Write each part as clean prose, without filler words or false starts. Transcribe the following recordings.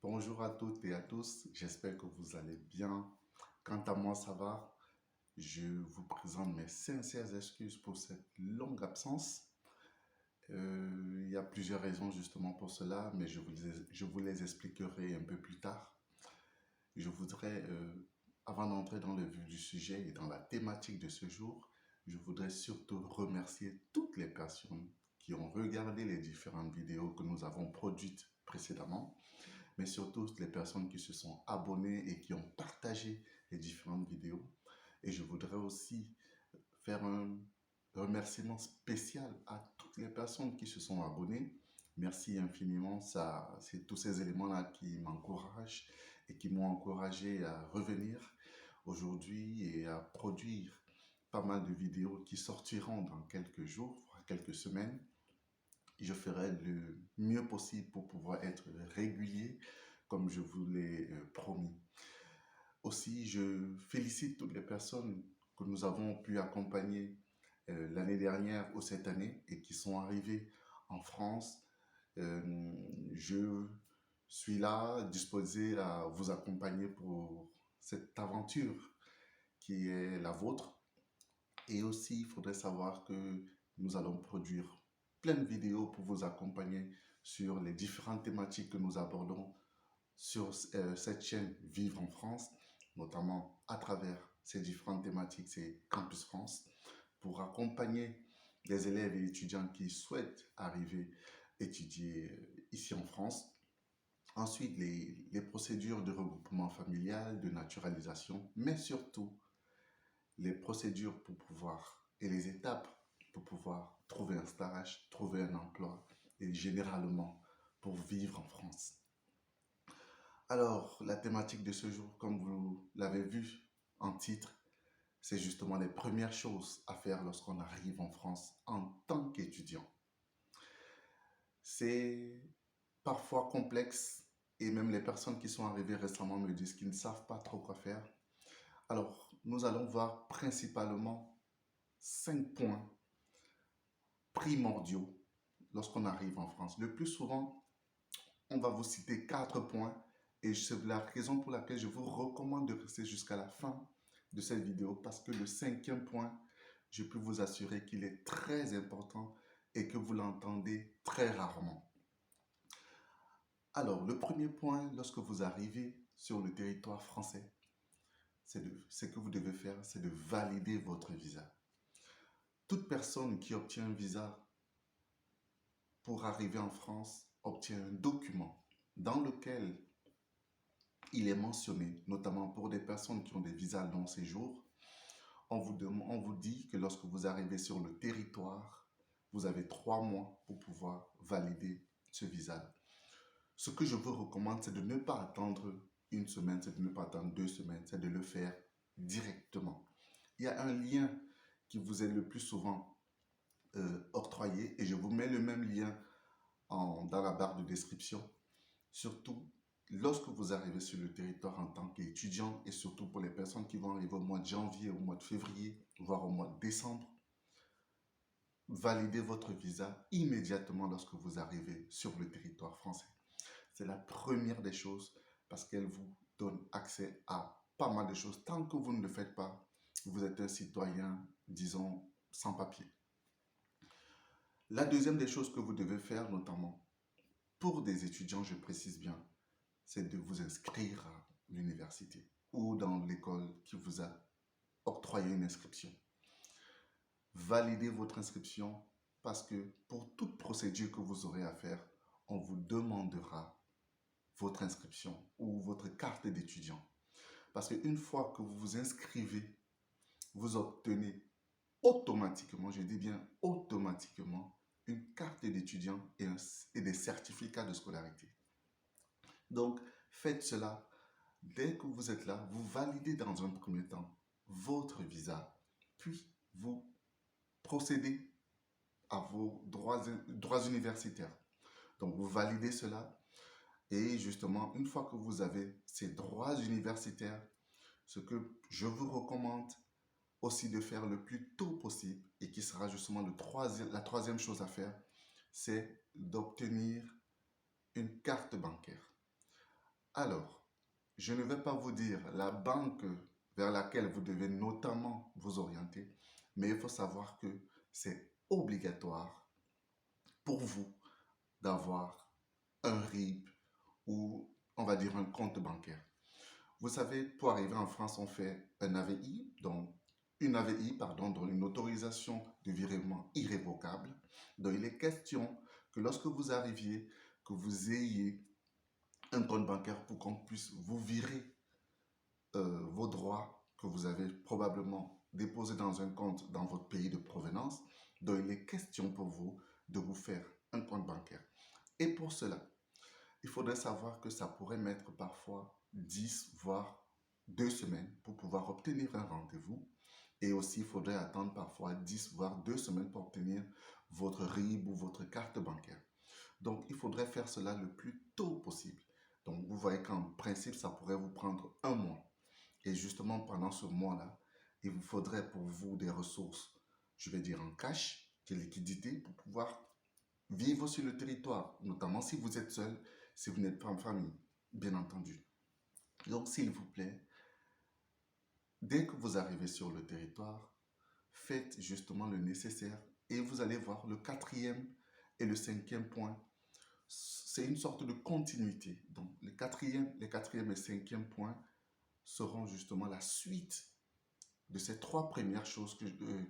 Bonjour à toutes et à tous, j'espère que vous allez bien. Quant à moi, ça va. Je vous présente mes sincères excuses pour cette longue absence. Il y a plusieurs raisons justement pour cela, mais je vous les expliquerai un peu plus tard. Je voudrais, avant d'entrer dans le vif du sujet et dans la thématique de ce jour, je voudrais surtout remercier toutes les personnes qui ont regardé les différentes vidéos que nous avons produites précédemment, mais surtout les personnes qui se sont abonnées et qui ont partagé les différentes vidéos. Et je voudrais aussi faire un remerciement spécial à toutes les personnes qui se sont abonnées. Merci infiniment. Ça, c'est tous ces éléments-là qui m'encouragent et qui m'ont encouragé à revenir aujourd'hui et à produire pas mal de vidéos qui sortiront dans quelques jours, voire quelques semaines. Je ferai le mieux possible pour pouvoir être régulier comme je vous l'ai promis. Aussi, je félicite toutes les personnes que nous avons pu accompagner l'année dernière ou cette année et qui sont arrivées en France. Je suis là, disposé à vous accompagner pour cette aventure qui est la vôtre. Et aussi, il faudrait savoir que nous allons produire plein de vidéos pour vous accompagner sur les différentes thématiques que nous abordons sur cette chaîne Vivre en France, notamment à travers ces différentes thématiques, c'est Campus France, pour accompagner les élèves et étudiants qui souhaitent arriver étudier ici en France. Ensuite, les procédures de regroupement familial, de naturalisation, mais surtout les procédures pour pouvoir et les étapes pour pouvoir trouver un stage, trouver un emploi et généralement pour vivre en France. Alors, la thématique de ce jour, comme vous l'avez vu en titre, c'est justement les premières choses à faire lorsqu'on arrive en France en tant qu'étudiant. C'est parfois complexe et même les personnes qui sont arrivées récemment me disent qu'ils ne savent pas trop quoi faire. Alors, nous allons voir principalement 5 points primordiaux lorsqu'on arrive en France. Le plus souvent, on va vous citer 4 points et c'est la raison pour laquelle je vous recommande de rester jusqu'à la fin de cette vidéo parce que le 5e point, je peux vous assurer qu'il est très important et que vous l'entendez très rarement. Alors, le premier point, lorsque vous arrivez sur le territoire français, ce que vous devez faire, c'est de valider votre visa. Toute personne qui obtient un visa pour arriver en France obtient un document dans lequel il est mentionné, notamment pour des personnes qui ont des visas long séjour, on vous dit que lorsque vous arrivez sur le territoire, vous avez 3 mois pour pouvoir valider ce visa. Ce que je vous recommande, c'est de ne pas attendre une semaine, c'est de ne pas attendre 2 semaines, c'est de le faire directement. Il y a un lien qui vous est le plus souvent octroyé et je vous mets le même lien dans la barre de description. Surtout, lorsque vous arrivez sur le territoire en tant qu'étudiant et surtout pour les personnes qui vont arriver au mois de janvier, au mois de février, voire au mois de décembre, validez votre visa immédiatement lorsque vous arrivez sur le territoire français. C'est la première des choses parce qu'elle vous donne accès à pas mal de choses. Tant que vous ne le faites pas, vous êtes un citoyen, disons, sans papier. La deuxième des choses que vous devez faire, notamment pour des étudiants, je précise bien, c'est de vous inscrire à l'université ou dans l'école qui vous a octroyé une inscription. Validez votre inscription parce que pour toute procédure que vous aurez à faire, on vous demandera votre inscription ou votre carte d'étudiant. Parce qu'une fois que vous vous inscrivez, vous obtenez automatiquement, je dis bien automatiquement, une carte d'étudiant et des certificats de scolarité. Donc, faites cela. Dès que vous êtes là, vous validez dans un premier temps votre visa, puis vous procédez à vos droits universitaires. Donc, vous validez cela et justement, une fois que vous avez ces droits universitaires, ce que je vous recommande aussi de faire le plus tôt possible et qui sera justement la troisième chose à faire, c'est d'obtenir une carte bancaire. Alors, je ne vais pas vous dire la banque vers laquelle vous devez notamment vous orienter, mais il faut savoir que c'est obligatoire pour vous d'avoir un RIB ou on va dire un compte bancaire. Vous savez, pour arriver en France, on fait un AVI, donc une AVI, pardon, donc une autorisation de virement irrévocable. Donc il est question que lorsque vous arriviez, que vous ayez un compte bancaire pour qu'on puisse vous virer vos droits que vous avez probablement déposés dans un compte dans votre pays de provenance. Donc il est question pour vous de vous faire un compte bancaire. Et pour cela, il faudrait savoir que ça pourrait mettre parfois 10 voire 2 semaines pour pouvoir obtenir un rendez-vous. Et aussi, il faudrait attendre parfois 10 voire 2 semaines pour obtenir votre RIB ou votre carte bancaire. Donc, il faudrait faire cela le plus tôt possible. Donc, vous voyez qu'en principe, ça pourrait vous prendre un mois. Et justement, pendant ce mois-là, il vous faudrait pour vous des ressources, je vais dire en cash, des liquidités pour pouvoir vivre sur le territoire, notamment si vous êtes seul, si vous n'êtes pas en famille, bien entendu. Donc, s'il vous plaît, dès que vous arrivez sur le territoire, faites justement le nécessaire et vous allez voir le quatrième et le cinquième point. C'est une sorte de continuité. Donc, les quatrième et cinquième points seront justement la suite de ces trois premières choses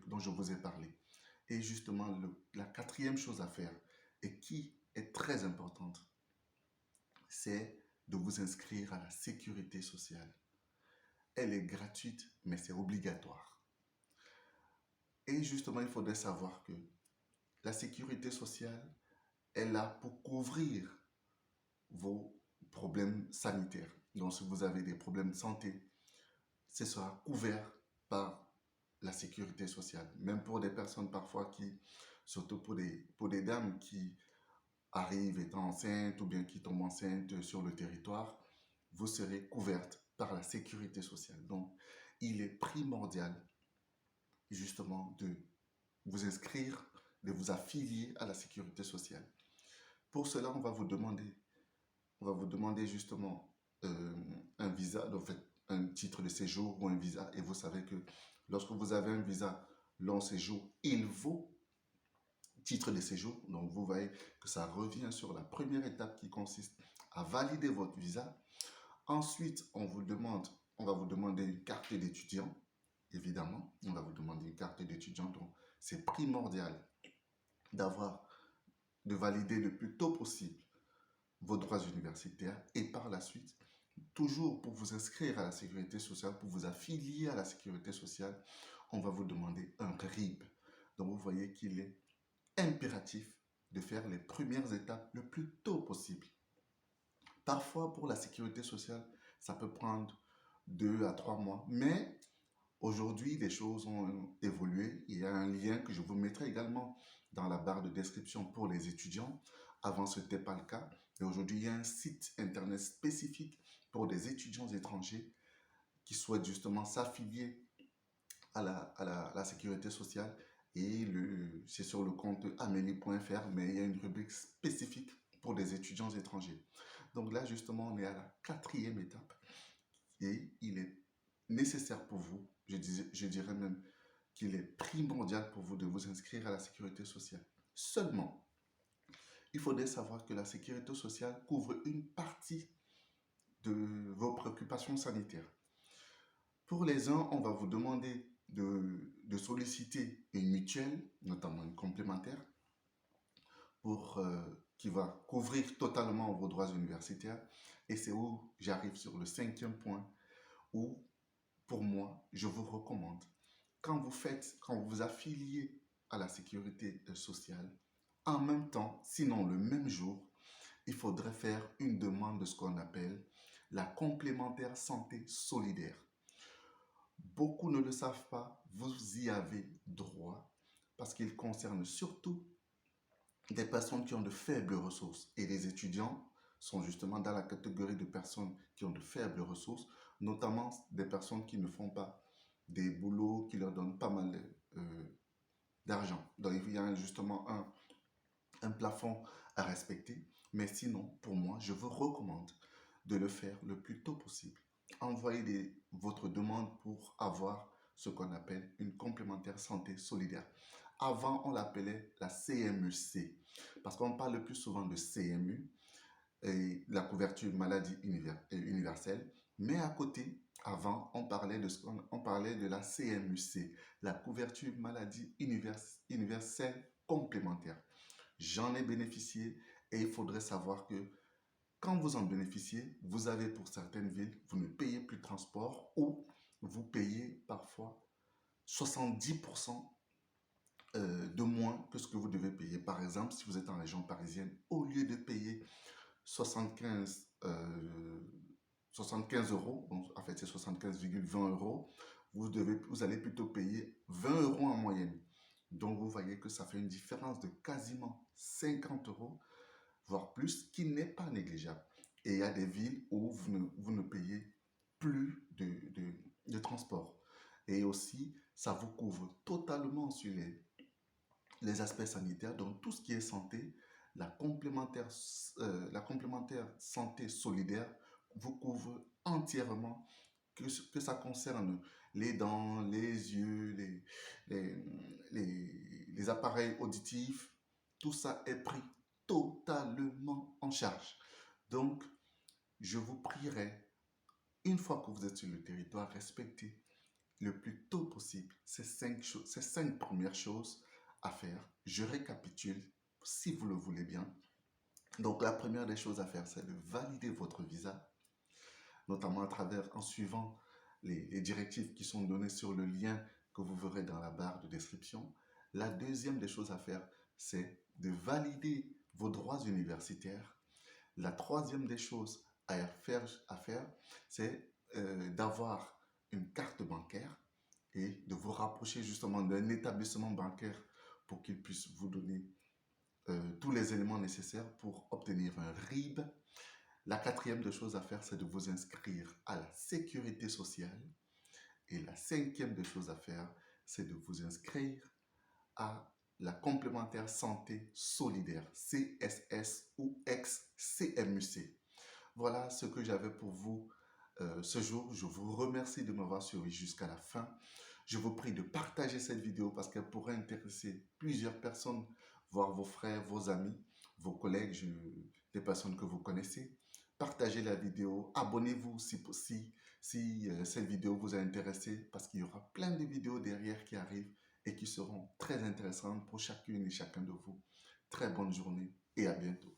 dont je vous ai parlé. Et justement, la quatrième chose à faire, et qui est très importante, c'est de vous inscrire à la sécurité sociale. Elle est gratuite, mais c'est obligatoire. Et justement, il faudrait savoir que la sécurité sociale est là pour couvrir vos problèmes sanitaires. Donc, si vous avez des problèmes de santé, ce sera couvert par la sécurité sociale. Même pour des personnes parfois surtout pour des dames qui arrivent étant enceintes ou bien qui tombent enceintes sur le territoire, vous serez couverte par la sécurité sociale. Donc, il est primordial justement de vous inscrire, de vous affilier à la sécurité sociale. Pour cela, on va vous demander justement un visa, en fait, un titre de séjour ou un visa. Et vous savez que lorsque vous avez un visa long séjour, il vaut titre de séjour. Donc, vous voyez que ça revient sur la première étape qui consiste à valider votre visa. Ensuite, on va vous demander une carte d'étudiant. Évidemment, on va vous demander une carte d'étudiant. Donc, c'est primordial de valider le plus tôt possible vos droits universitaires et par la suite, toujours pour vous inscrire à la sécurité sociale, pour vous affilier à la sécurité sociale, on va vous demander un RIB. Donc, vous voyez qu'il est impératif de faire les premières étapes le plus tôt possible. Parfois, pour la sécurité sociale, ça peut prendre 2 à 3 mois, mais aujourd'hui, les choses ont évolué. Il y a un lien que je vous mettrai également dans la barre de description pour les étudiants. Avant, ce n'était pas le cas. Et aujourd'hui, il y a un site internet spécifique pour des étudiants étrangers qui souhaitent justement s'affilier à la sécurité sociale. Et c'est sur le compte amélie.fr, mais il y a une rubrique spécifique pour des étudiants étrangers. Donc là, justement, on est à la quatrième étape. Et il est nécessaire pour vous, je dirais même qu'il est primordial pour vous de vous inscrire à la sécurité sociale. Seulement, il faudrait savoir que la sécurité sociale couvre une partie de vos préoccupations sanitaires. Pour les uns, on va vous demander de solliciter une mutuelle, notamment une complémentaire, qui va couvrir totalement vos droits universitaires. Et c'est où j'arrive sur le cinquième point, où, pour moi, je vous recommande, quand vous vous affiliez à la sécurité sociale, en même temps, sinon le même jour, il faudrait faire une demande de ce qu'on appelle la complémentaire santé solidaire. Beaucoup ne le savent pas, vous y avez droit parce qu'il concerne surtout des personnes qui ont de faibles ressources. Et les étudiants sont justement dans la catégorie de personnes qui ont de faibles ressources, notamment des personnes qui ne font pas des boulots qui leur donnent pas mal d'argent. Donc il y a justement un plafond à respecter. Mais sinon, pour moi, je vous recommande de le faire le plus tôt possible. Envoyez votre demande pour avoir ce qu'on appelle une complémentaire santé solidaire. Avant, on l'appelait la CMU-C, parce qu'on parle le plus souvent de CMU, et la couverture maladie universelle, mais à côté, avant, on parlait de la CMU-C, la couverture maladie universelle complémentaire. J'en ai bénéficié et il faudrait savoir que quand vous en bénéficiez, vous avez pour certaines villes, vous ne payez plus de transport ou vous payez parfois 70% de moins que ce que vous devez payer. Par exemple, si vous êtes en région parisienne, au lieu de payer 75, 75 euros, en fait c'est 75,20 euros, vous allez plutôt payer 20 euros en moyenne. Donc vous voyez que ça fait une différence de quasiment 50 euros, voire plus, qui n'est pas négligeable. Et il y a des villes où vous ne payez plus de transport. Et aussi, ça vous couvre totalement sur les aspects sanitaires, donc tout ce qui est santé, la complémentaire santé solidaire vous couvre entièrement, que ça concerne les dents, les yeux, les, les appareils auditifs, tout ça est pris totalement en charge. Donc, je vous prierai, une fois que vous êtes sur le territoire, respectez le plus tôt possible ces cinq premières choses à faire. Je récapitule, si vous le voulez bien. Donc, la première des choses à faire, c'est de valider votre visa, notamment en suivant les directives qui sont données sur le lien que vous verrez dans la barre de description. La deuxième des choses à faire, c'est de valider vos droits universitaires. La troisième des choses à faire, c'est d'avoir une carte bancaire et de vous rapprocher justement d'un établissement bancaire pour qu'il puisse vous donner tous les éléments nécessaires pour obtenir un RIB. La quatrième des choses à faire, c'est de vous inscrire à la sécurité sociale. Et la cinquième des choses à faire, c'est de vous inscrire à la complémentaire santé solidaire, CSS ou ex-CMUC. Voilà ce que j'avais pour vous ce jour. Je vous remercie de m'avoir suivi jusqu'à la fin. Je vous prie de partager cette vidéo parce qu'elle pourrait intéresser plusieurs personnes, voire vos frères, vos amis, vos collègues, des personnes que vous connaissez. Partagez la vidéo, abonnez-vous si cette vidéo vous a intéressé parce qu'il y aura plein de vidéos derrière qui arrivent et qui seront très intéressantes pour chacune et chacun de vous. Très bonne journée et à bientôt.